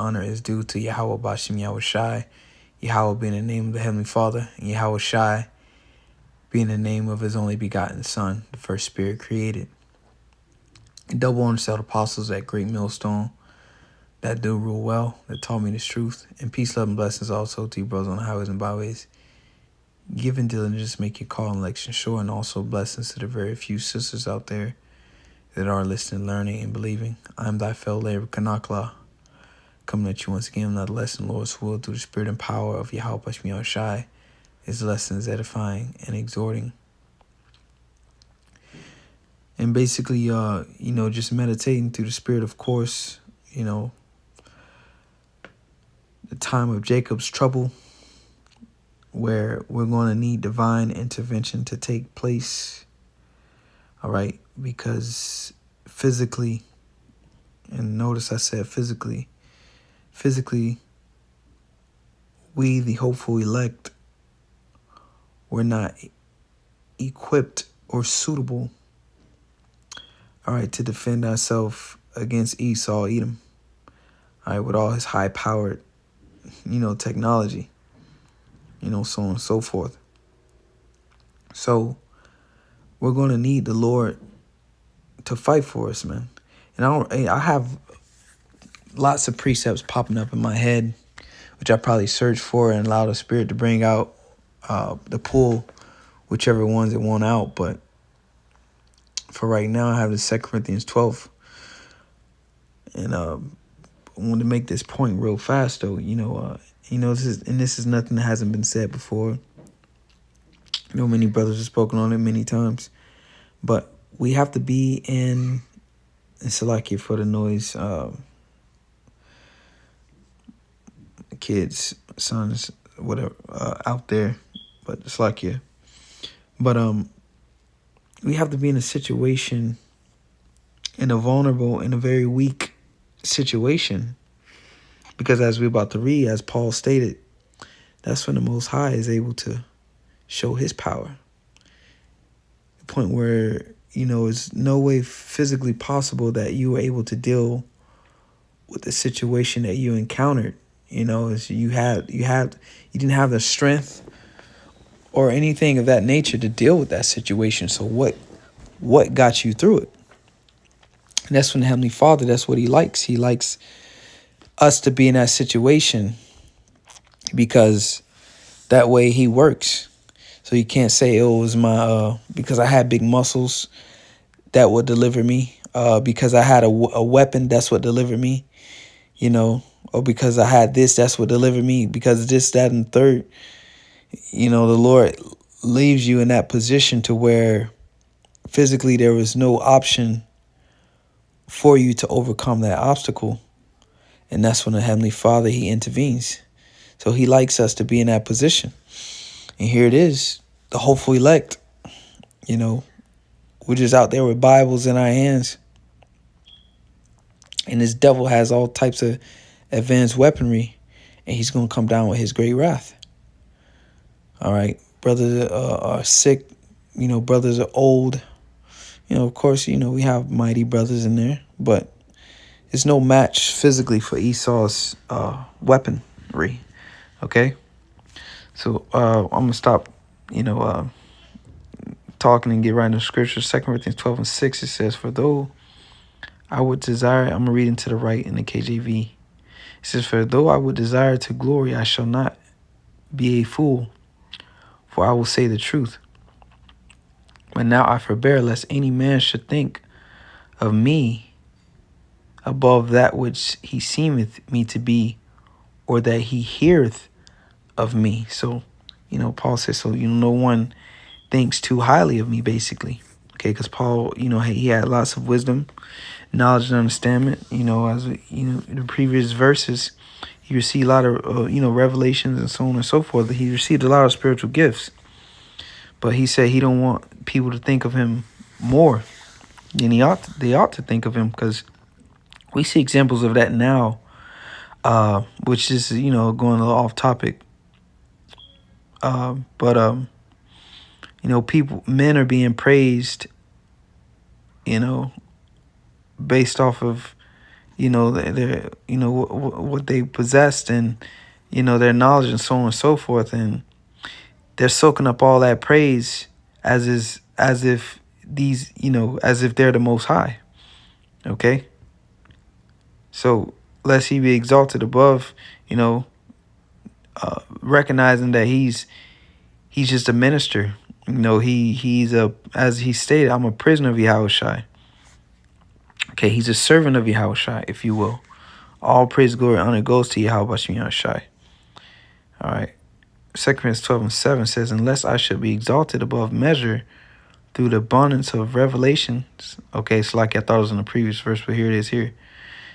honor is due to Yahweh Bashim Yahweh Shai, Yahweh being the name of the Heavenly Father, and Yahweh Shai being the name of his only begotten Son, the first spirit created. And double honor to the apostles at Great Millstone that do rule well, that taught me this truth. And peace, love, and blessings also to you brothers on the highways and byways. Giving diligence, make your call and election sure, and also blessings to the very few sisters out there that are listening, learning, and believing. I am thy fellow laborer, Kanakla, coming at you once again, another lesson, Lord's will, through the spirit and power of Yahweh Bashim Shai. His lessons edifying and exhorting. And basically, just meditating through the spirit, of course, the time of Jacob's trouble, where we're going to need divine intervention to take place. All right, because physically, and notice I said physically, we, the hopeful elect, we're not equipped or suitable, all right, to defend ourselves against Esau, Edom, all right, with all his high-powered, technology, so on and so forth. So we're going to need the Lord to fight for us, man. And I have lots of precepts popping up in my head, which I probably search for and allow the Spirit to bring out, the pull, whichever ones it want out. But for right now, I have the 2 Corinthians 12. And I want to make this point real fast, though. This is nothing that hasn't been said before. Many brothers have spoken on it many times. But we have to be in Salakia for the noise, kids, sons, whatever, out there, but Salakia. But we have to be in a situation, in a vulnerable, in a very weak situation. Because as we're about to read, as Paul stated, that's when the Most High is able to show his power. The point where, it's no way physically possible that you were able to deal with the situation that you encountered. Is you didn't have the strength or anything of that nature to deal with that situation. So what got you through it? And that's when the Heavenly Father, that's what he likes. He likes us to be in that situation because that way he works. So you can't say, it was my, because I had big muscles, that would deliver me. Because I had a weapon, that's what delivered me. Or because I had this, that's what delivered me. Because this, that, and third, the Lord leaves you in that position to where physically there was no option for you to overcome that obstacle. And that's when the Heavenly Father, he intervenes. So he likes us to be in that position. And here it is, the hopeful elect, we're just out there with Bibles in our hands. And this devil has all types of advanced weaponry, and he's going to come down with his great wrath. All right. Brothers are sick. Brothers are old. Of course, we have mighty brothers in there, but it's no match physically for Esau's weaponry. Okay. So I'm going to stop, talking and get right into scripture. 2 Corinthians 12:6, it says, for though I would desire, I'm going to read into the right in the KJV. It says, for though I would desire to glory, I shall not be a fool, for I will say the truth. But now I forbear, lest any man should think of me above that which he seemeth me to be, or that he heareth of me. So, Paul says, so, no one thinks too highly of me, basically. Okay, because Paul, he had lots of wisdom, knowledge, and understanding. As in the previous verses, he received a lot of, revelations and so on and so forth. He received a lot of spiritual gifts. But he said he don't want people to think of him more than they ought to think of him, because we see examples of that now, which is, going a little off topic. But men are being praised, based off of, their what they possessed, and their knowledge, and so on and so forth, and they're soaking up all that praise as if they're the Most High. Okay, so lest he be exalted above, recognizing that he's just a minister. He's as he stated, I'm a prisoner of Yahushai. Okay, he's a servant of Yahushai, if you will. All praise, glory, honor goes to Yahweh Yahushai. All right. 2 Corinthians 12:7 says, unless I should be exalted above measure through the abundance of revelations. Okay, so like I thought it was in the previous verse, but here it is here.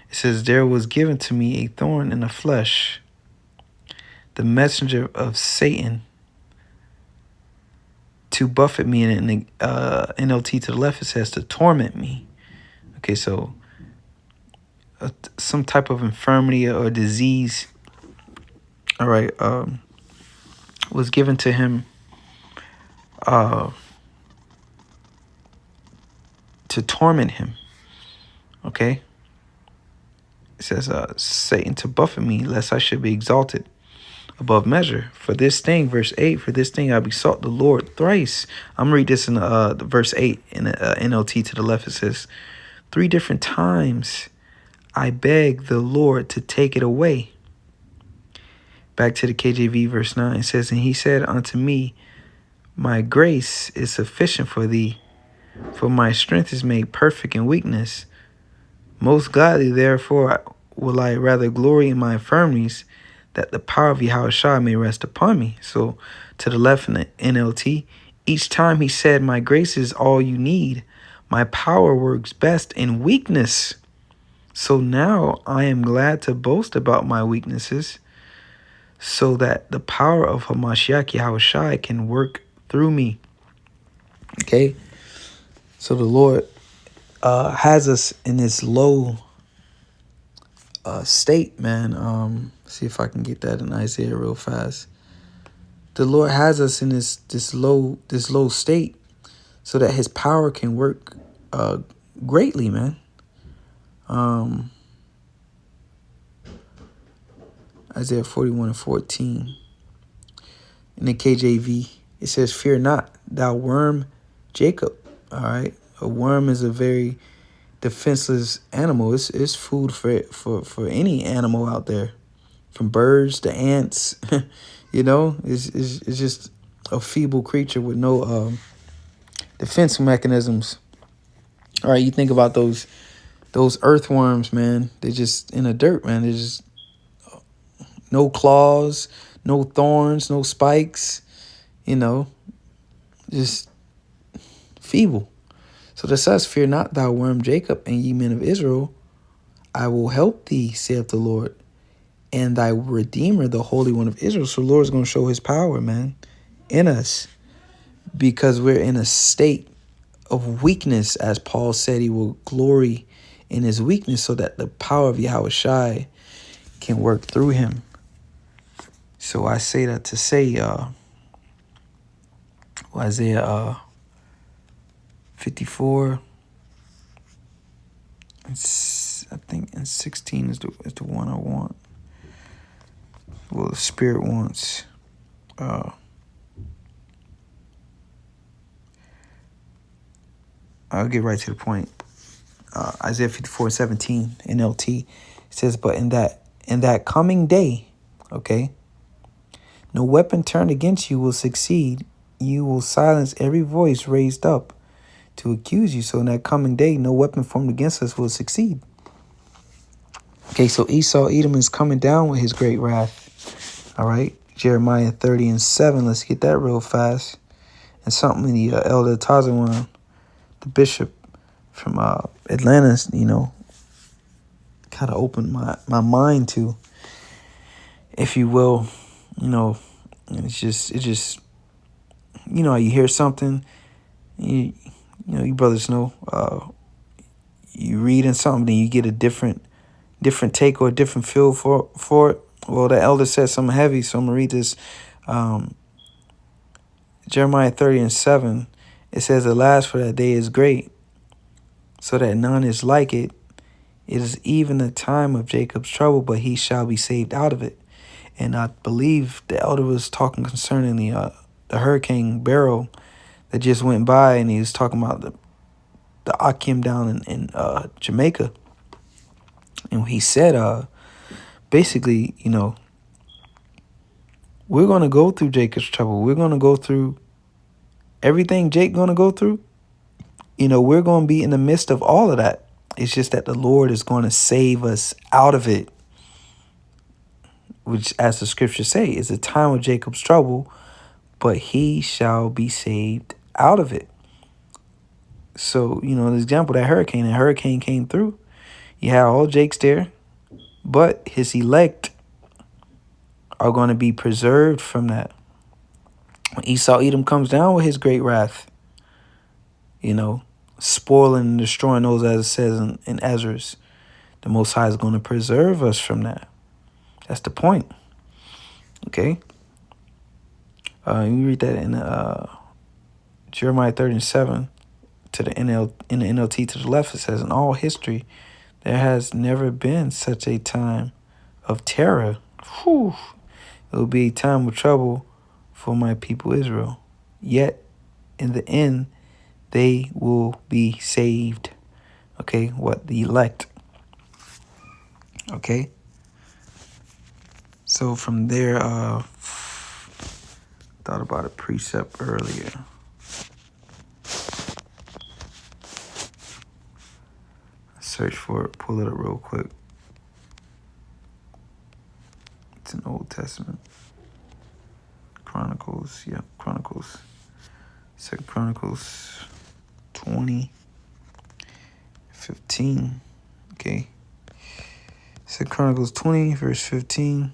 It says, there was given to me a thorn in the flesh, the messenger of Satan, to buffet me, and in the NLT to the left, it says to torment me. Okay, so some type of infirmity or disease, all right, was given to him to torment him. Okay, it says Satan to buffet me, lest I should be exalted above measure. For this thing, verse 8, for this thing I besought the Lord thrice. I'm going to read this in the verse 8 in the NLT to the left. It says, 3 different times I begged the Lord to take it away. Back to the KJV, verse 9, it says, and he said unto me, my grace is sufficient for thee, for my strength is made perfect in weakness. Most gladly, therefore, will I rather glory in my infirmities, that the power of Yahushua may rest upon me. So to the left in the NLT, each time he said, my grace is all you need. My power works best in weakness. So now I am glad to boast about my weaknesses, so that the power of Hamashiach Yahushua can work through me. Okay? So the Lord has us in this low state, man. See if I can get that in Isaiah real fast. The Lord has us in this low state, so that his power can work greatly, man. Isaiah 41:14. In the KJV, it says, fear not, thou worm Jacob. All right. A worm is a very defenseless animal. It's food for any animal out there, from birds to ants. It's just a feeble creature with no defense mechanisms. All right, you think about those earthworms, man. They're just in the dirt, man. They're just no claws, no thorns, no spikes. Just feeble. So this says, fear not, thou worm Jacob, and ye men of Israel, I will help thee, saith the Lord, and thy Redeemer, the Holy One of Israel. So the Lord's going to show his power, man, in us, because we're in a state of weakness. As Paul said, he will glory in his weakness, so that the power of Yahushai can work through him. So I say that to say, Isaiah 54, I think, and 16 is the one I want. Well, the Spirit wants. I'll get right to the point. Isaiah 54:17 NLT says, but in that coming day, okay, no weapon turned against you will succeed. You will silence every voice raised up to accuse you. So in that coming day, no weapon formed against us will succeed. Okay, so Esau, Edom, is coming down with his great wrath. All right, Jeremiah 30:7. Let's get that real fast. And something the Elder Tazawan, the bishop from Atlanta, kind of opened my mind to, if you will. It's just how you hear something, you brothers know, you read in something, then you get a different take or a different feel for it. Well, the elder said something heavy, so I'm gonna read this. Jeremiah 30:7. It says, alas, for that day is great, so that none is like it. It is even the time of Jacob's trouble, but he shall be saved out of it. And I believe the elder was talking concerning the Hurricane Beryl that just went by, and he was talking about the Akim down in Jamaica. And he said, basically, we're going to go through Jacob's trouble. We're going to go through everything Jake going to go through. We're going to be in the midst of all of that. It's just that the Lord is going to save us out of it, which, as the scriptures say, is a time of Jacob's trouble, but he shall be saved out of it. So, the example, that hurricane came through. You had all Jakes there, but his elect are going to be preserved from that. When Esau Edom comes down with his great wrath, spoiling and destroying those, as it says in Ezra's, the Most High is going to preserve us from that. That's the point. Okay? You read that in Jeremiah 30:7 to in the NLT to the left. It says, in all history, there has never been such a time of terror. Whew. It will be a time of trouble for my people Israel. Yet, in the end, they will be saved. Okay? What? The elect. Okay? So from there, thought about a precept earlier. Search for it, pull it up real quick. It's in the Old Testament. Chronicles, yep, Chronicles. 2 Chronicles 20:15. Okay. 2 Chronicles 20, verse 15.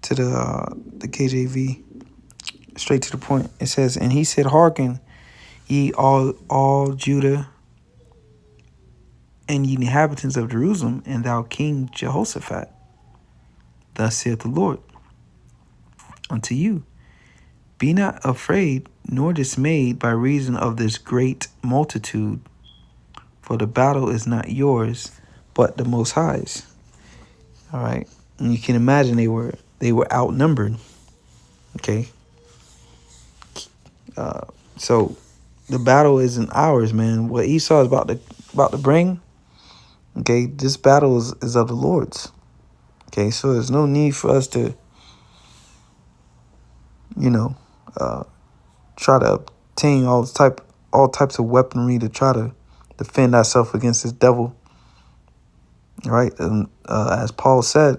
To the KJV, straight to the point. It says, and he said, hearken, ye all Judah, and ye inhabitants of Jerusalem, and thou King Jehoshaphat. Thus saith the Lord unto you, be not afraid nor dismayed by reason of this great multitude, for the battle is not yours, but the Most High's. All right, and you can imagine they were outnumbered. Okay, so the battle isn't ours, man. What Esau is about to bring. Okay, this battle is of the Lord's. Okay, so there's no need for us to, try to obtain all types of weaponry to try to defend ourselves against this devil. All right, and as Paul said,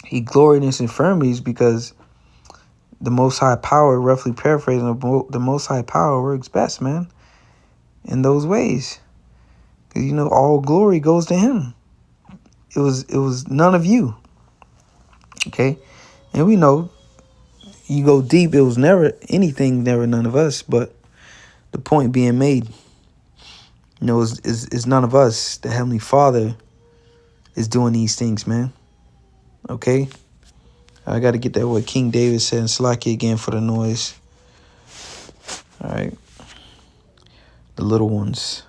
he gloried in his infirmities because the Most High power, roughly paraphrasing, the Most High power works best, man, in those ways. Because all glory goes to him. It was none of you. Okay, and we know. You go deep, it was never anything, never none of us, but the point being made, is none of us. The Heavenly Father is doing these things, man. Okay? I got to get that what King David said in Slacky again for the noise. All right. The little ones.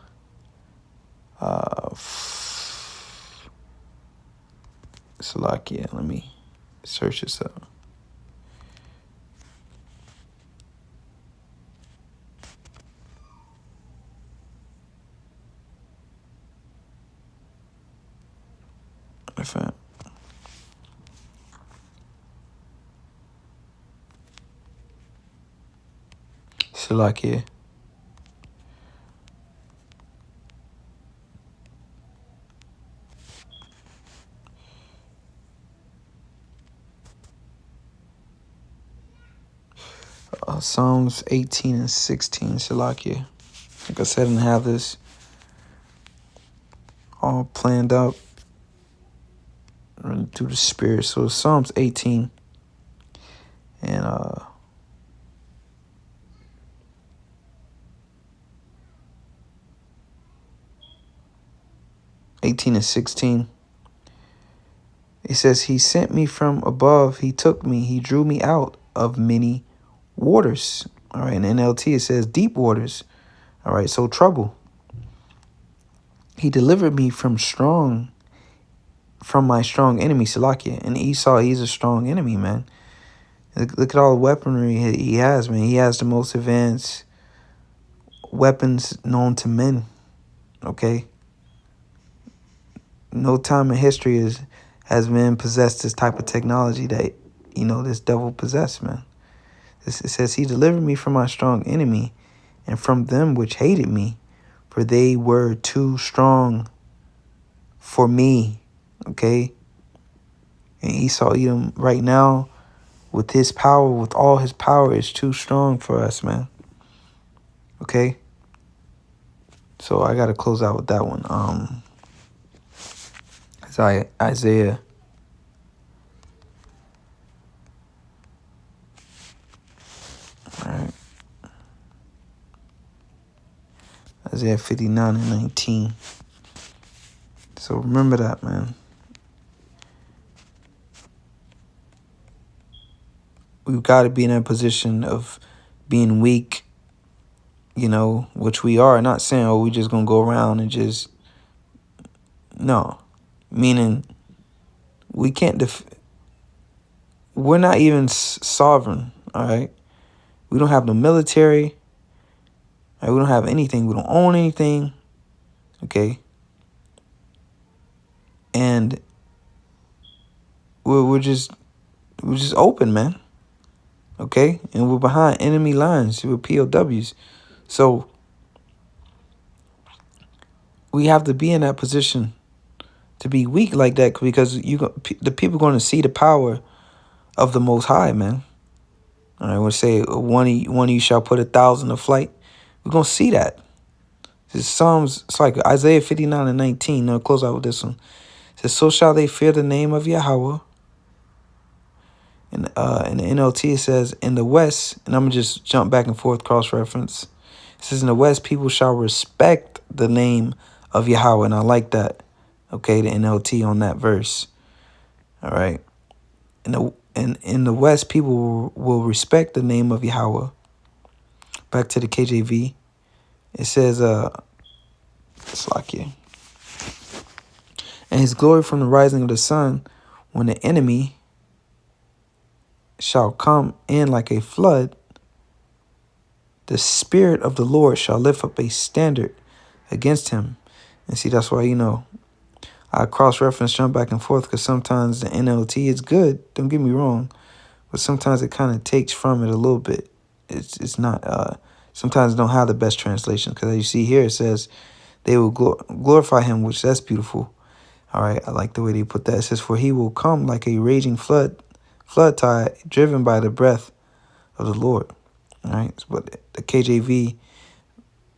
Slacky, let me search this up. Salakia. Psalms 18 and 16. Salakia. Like I said, I didn't have this all planned out running through the spirit. So Psalms 18 and 18 and 16. It says, he sent me from above. He took me. He drew me out of many waters. All right. In NLT, it says deep waters. All right. So trouble. He delivered me from my strong enemy, Salakia. And Esau, he's a strong enemy, man. Look at all the weaponry he has, man. He has the most advanced weapons known to men. Okay. No time in history has men possessed this type of technology that, this devil possessed, man. It says, he delivered me from my strong enemy and from them which hated me, for they were too strong for me. Okay. And Esau, Edom, right now, with his power, with all his power, is too strong for us, man. Okay. So I got to close out with that one. It's Isaiah. All right. Isaiah 59 and 19. So remember that, man. We've got to be in a position of being weak, which we are. Not saying, we just going to go around and just, no. Meaning, we can't, we're not even sovereign, all right? We don't have no military. Right? We don't have anything. We don't own anything, okay? And we're just open, man. Okay? And we're behind enemy lines. We're POWs. So we have to be in that position to be weak like that, because the people are going to see the power of the Most High, man. All right, we'll say one of you shall put 1,000 to flight. We're going to see that. It's like Isaiah 59 and 19. Now close out with this one. It says, so shall they fear the name of Yahweh. In the NLT, it says, in the West, and I'm going to just jump back and forth, cross-reference. It says, in the West, people shall respect the name of Yahweh. And I like that. Okay, the NLT on that verse. All right. In the West, people will respect the name of Yahweh. Back to the KJV. It says, Slakia. And his glory from the rising of the sun, when the enemy shall come in like a flood, the Spirit of the Lord shall lift up a standard against him. And see, that's why, I cross-reference, jump back and forth, because sometimes the NLT is good, don't get me wrong, but sometimes it kind of takes from it a little bit. It's not, sometimes it don't have the best translation, because as you see here, it says they will glorify him, which that's beautiful. All right, I like the way they put that. It says, for he will come like a raging flood tide, driven by the breath of the Lord. All right, but the KJV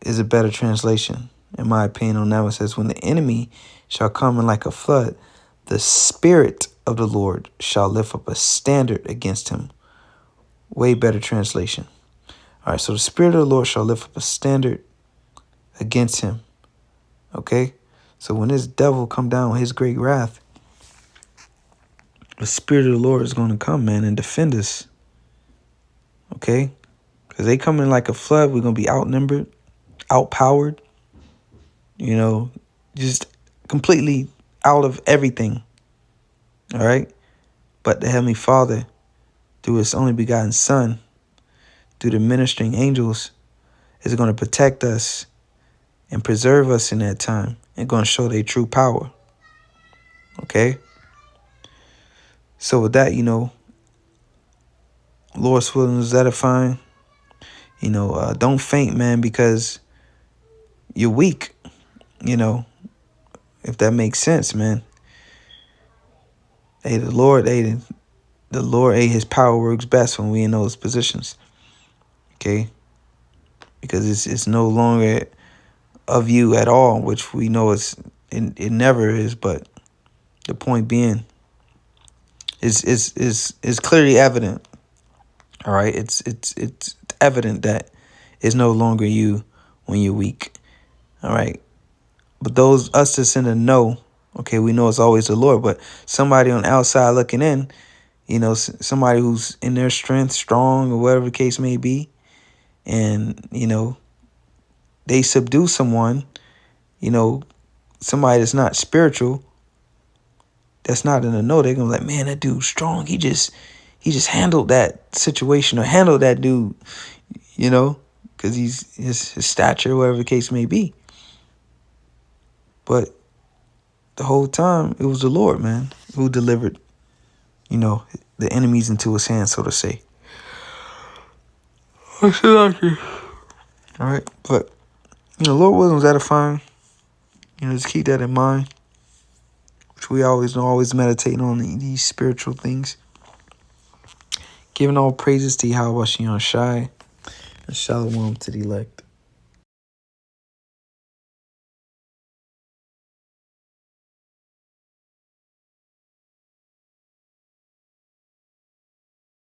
is a better translation, in my opinion, on that one. It says, when the enemy shall come in like a flood, the Spirit of the Lord shall lift up a standard against him. Way better translation. All right, so the Spirit of the Lord shall lift up a standard against him. Okay, so when this devil come down with his great wrath, the Spirit of the Lord is going to come, man, and defend us. Okay, because they come in like a flood. We're going to be outnumbered, outpowered, just completely out of everything. All right, but the Heavenly Father, through his only begotten Son, through the ministering angels, is going to protect us and preserve us in that time, and going to show their true power. Okay? So with that, Lord's willing is edifying. Don't faint, man, because you're weak. If that makes sense, man. Hey, the Lord, his power works best when we in those positions. Okay? Because it's no longer of you at all, which we know it never is, but the point being is clearly evident. All right, it's evident that it's no longer you when you're weak. All right, but us that's in the know, Okay, we know it's always the Lord, but somebody on the outside looking in, you know, somebody who's in their strength, strong, or whatever the case may be, and, you know, they subdue someone, you know, somebody that's not spiritual, that's not in the know, they're gonna be like, man, that dude's strong. He just handled that situation or handled that dude, you know, because he's his stature, whatever the case may be. But the whole time it was the Lord, man, who delivered, you know, the enemies into his hands, so to say. All right, but you know, Lord willing was edifying. You know, just keep that in mind. Which we always know, always meditating on these spiritual things. Giving all praises to Yahweh Shai and Shalom to the elect.